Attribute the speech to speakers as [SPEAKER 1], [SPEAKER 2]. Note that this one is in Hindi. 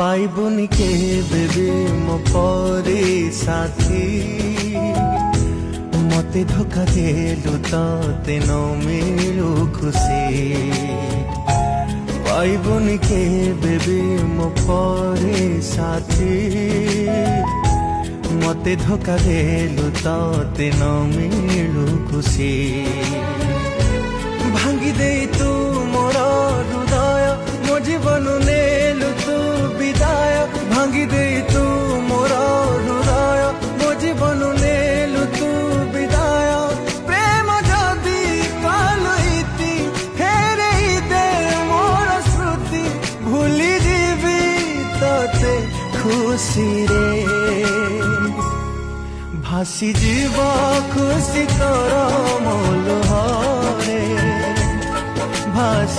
[SPEAKER 1] पाइबुनि केबे भी मो परे साथी मते धोखा देलु ते न मिलु खुशी पाइबुनि केबे भी मो परे साथी मते धोखा देलु ते न मिलु खुशी भांगी दे तू मोर हृदय मो जीवन नेलु तू विदाय भांगी दे तू मोर हृदय मो जीवन नेलु तू विदाय प्रेम जदि कालु इति फेरे दे मोर स्मृति भूली जीवी तोते खुशी रे भासी जीव खुशी तोर मोल हरे भासी